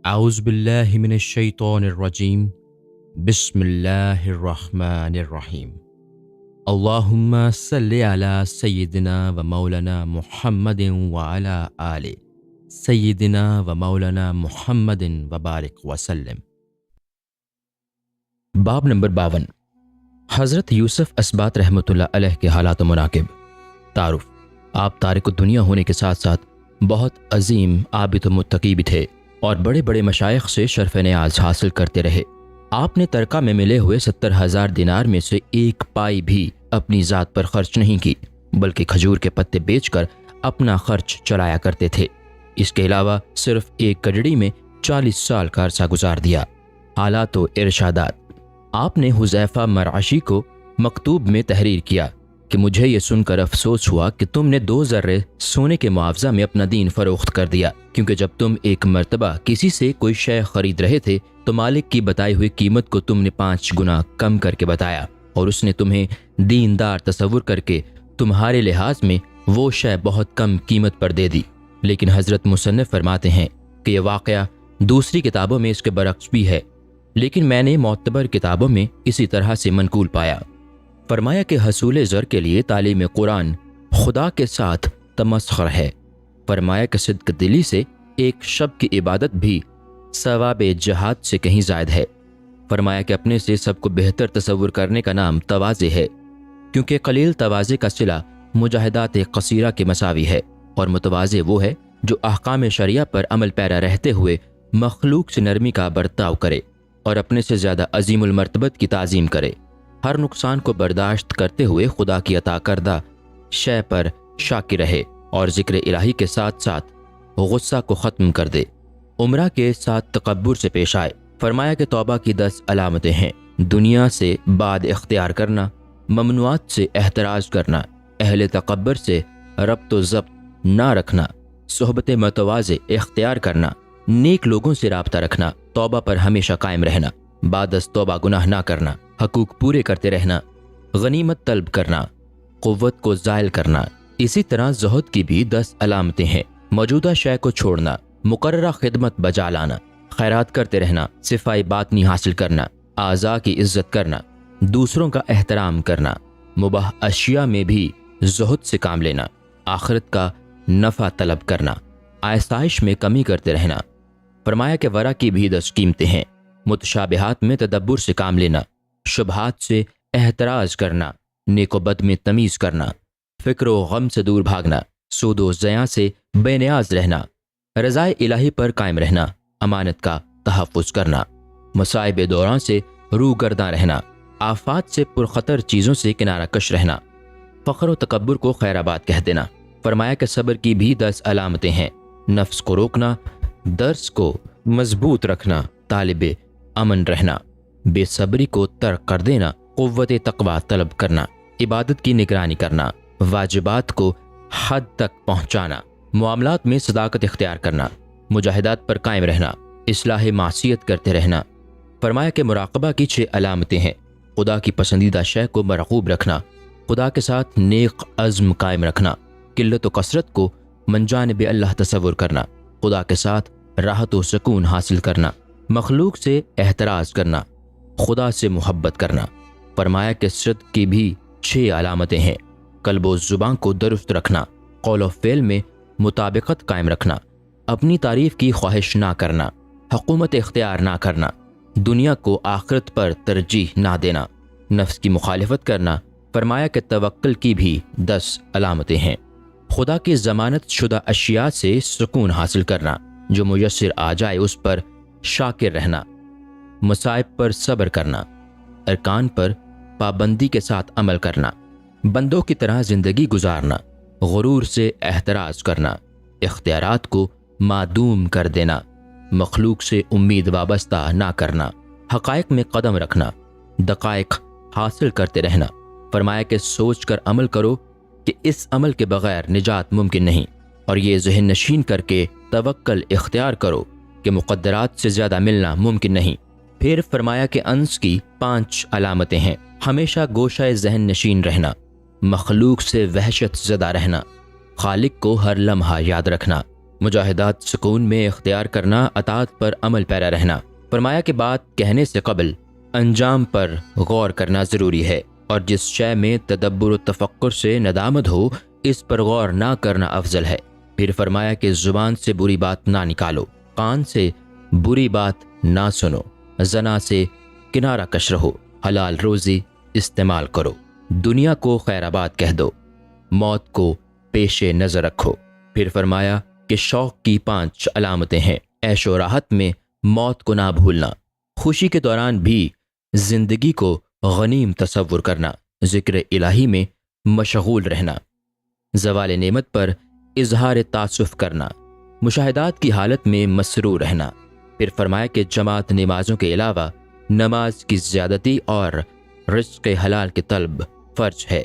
اعوذ باللہ من الشیطان الرجیم بسم اللہ الرحمن الرحیم اللہم صلی علی سیدنا و مولانا محمد وعلی آل سیدنا و مولانا محمد وبارک وسلم۔ باب نمبر 52، حضرت یوسف اسبات رحمۃ اللہ علیہ کے حالات و مناقب۔ تعارف: آپ تارک الدنیا ہونے کے ساتھ ساتھ بہت عظیم عابد و متقی بھی تھے اور بڑے بڑے مشائخ سے شرف نیاز حاصل کرتے رہے۔ آپ نے ترکہ میں ملے ہوئے 70,000 دینار میں سے ایک پائی بھی اپنی ذات پر خرچ نہیں کی، بلکہ کھجور کے پتے بیچ کر اپنا خرچ چلایا کرتے تھے۔ اس کے علاوہ صرف ایک کڈڑی میں 40 سال کا عرصہ گزار دیا۔ حالات و ارشادات: آپ نے حذیفہ مرعشی کو مکتوب میں تحریر کیا کہ مجھے یہ سن کر افسوس ہوا کہ تم نے 2 ذرے سونے کے معاوضہ میں اپنا دین فروخت کر دیا، کیونکہ جب تم ایک مرتبہ کسی سے کوئی شے خرید رہے تھے تو مالک کی بتائی ہوئی قیمت کو تم نے 5 گنا کم کر کے بتایا، اور اس نے تمہیں دیندار تصور کر کے تمہارے لحاظ میں وہ شے بہت کم قیمت پر دے دی۔ لیکن حضرت مصنف فرماتے ہیں کہ یہ واقعہ دوسری کتابوں میں اس کے برعکس بھی ہے، لیکن میں نے معتبر کتابوں میں اسی طرح سے منقول پایا۔ فرمایا کہ حصول زر کے لیے تعلیم قرآن خدا کے ساتھ تمسخر ہے۔ فرمایا کہ صدق دلی سے ایک شب کی عبادت بھی ثواب جہاد سے کہیں زائد ہے۔ فرمایا کہ اپنے سے سب کو بہتر تصور کرنے کا نام تواضع ہے، کیونکہ قلیل تواضع کا صلہ مجاہدات قصیرہ کے مساوی ہے، اور متواضع وہ ہے جو احکام شریعہ پر عمل پیرا رہتے ہوئے مخلوق سے نرمی کا برتاؤ کرے اور اپنے سے زیادہ عظیم المرتبت کی تعظیم کرے، ہر نقصان کو برداشت کرتے ہوئے خدا کی عطا کردہ شے پر شاکر رہے، اور ذکر الہی کے ساتھ ساتھ غصہ کو ختم کر دے، عمرہ کے ساتھ تکبر سے پیش آئے۔ فرمایا کہ توبہ کی 10 علامتیں ہیں: دنیا سے بعد اختیار کرنا، ممنوعات سے احتراز کرنا، اہل تکبر سے ربط و ضبط نہ رکھنا، صحبت متواضع اختیار کرنا، نیک لوگوں سے رابطہ رکھنا، توبہ پر ہمیشہ قائم رہنا، بعد از توبہ گناہ نہ کرنا، حقوق پورے کرتے رہنا، غنیمت طلب کرنا، قوت کو زائل کرنا۔ اسی طرح زہد کی بھی 10 علامتیں ہیں: موجودہ شے کو چھوڑنا، مقررہ خدمت بجا لانا، خیرات کرتے رہنا، صفائی باطنی حاصل کرنا، اعضاء کی عزت کرنا، دوسروں کا احترام کرنا، مباح اشیاء میں بھی زہد سے کام لینا، آخرت کا نفع طلب کرنا، آسائش میں کمی کرتے رہنا۔ فرمایا کہ ورع کی بھی 10 قیمتیں ہیں: متشابہات میں تدبر سے کام لینا، شبہات سے احتراز کرنا، نیک و بد میں تمیز کرنا، فکر و غم سے دور بھاگنا، سود و زیاں سے بے نیاز رہنا، رضائے الہی پر قائم رہنا، امانت کا تحفظ کرنا، مصائب دوران سے روگرداں رہنا، آفات سے پرخطر چیزوں سے کنارہ کش رہنا، فخر و تکبر کو خیر آباد کہہ دینا۔ فرمایا کہ صبر کی بھی 10 علامتیں ہیں: نفس کو روکنا، درس کو مضبوط رکھنا، طالب امن رہنا، بے صبری کو ترک کر دینا، قوت تقوی طلب کرنا، عبادت کی نگرانی کرنا، واجبات کو حد تک پہنچانا، معاملات میں صداقت اختیار کرنا، مجاہدات پر قائم رہنا، اصلاح معصیت کرتے رہنا۔ فرمایا کہ مراقبہ کی 6 علامتیں ہیں: خدا کی پسندیدہ شے کو مرغوب رکھنا، خدا کے ساتھ نیک عزم قائم رکھنا، قلت و کثرت کو من جانب اللہ تصور کرنا، خدا کے ساتھ راحت و سکون حاصل کرنا، مخلوق سے احتراز کرنا، خدا سے محبت کرنا۔ فرمایا کہ صدق کی بھی 6 علامتیں ہیں: قلب و زبان کو درست رکھنا، قول و فعل میں مطابقت قائم رکھنا، اپنی تعریف کی خواہش نہ کرنا، حکومت اختیار نہ کرنا، دنیا کو آخرت پر ترجیح نہ دینا، نفس کی مخالفت کرنا۔ فرمایا کہ توکل کی بھی 10 علامتیں ہیں: خدا کی ضمانت شدہ اشیاء سے سکون حاصل کرنا، جو میسر آ جائے اس پر شاکر رہنا، مصائب پر صبر کرنا، ارکان پر پابندی کے ساتھ عمل کرنا، بندوں کی طرح زندگی گزارنا، غرور سے احتراز کرنا، اختیارات کو معدوم کر دینا، مخلوق سے امید وابستہ نہ کرنا، حقائق میں قدم رکھنا، دقائق حاصل کرتے رہنا۔ فرمایا کہ سوچ کر عمل کرو کہ اس عمل کے بغیر نجات ممکن نہیں، اور یہ ذہن نشین کر کے توکل اختیار کرو کہ مقدرات سے زیادہ ملنا ممکن نہیں۔ پھر فرمایا کہ انس کی 5 علامتیں ہیں: ہمیشہ گوشہ ذہن نشین رہنا، مخلوق سے وحشت زدہ رہنا، خالق کو ہر لمحہ یاد رکھنا، مجاہدات سکون میں اختیار کرنا، اطاعت پر عمل پیرا رہنا۔ فرمایا کہ بات کہنے سے قبل انجام پر غور کرنا ضروری ہے، اور جس شے میں تدبر و تفکر سے ندامت ہو اس پر غور نہ کرنا افضل ہے۔ پھر فرمایا کہ زبان سے بری بات نہ نکالو، کان سے بری بات نہ سنو، زنا سے کنارہ کش رہو، حلال روزی استعمال کرو، دنیا کو خیر آباد کہہ دو، موت کو پیش نظر رکھو۔ پھر فرمایا کہ شوق کی 5 علامتیں ہیں۔ عیش و راحت میں موت کو نہ بھولنا، خوشی کے دوران بھی زندگی کو غنیم تصور کرنا، ذکر الہی میں مشغول رہنا، زوال نعمت پر اظہار تاسف کرنا، مشاہدات کی حالت میں مسرور رہنا۔ پھر فرمایا کہ جماعت نمازوں کے علاوہ نماز کی زیادتی اور رزق حلال کی طلب فرض ہے۔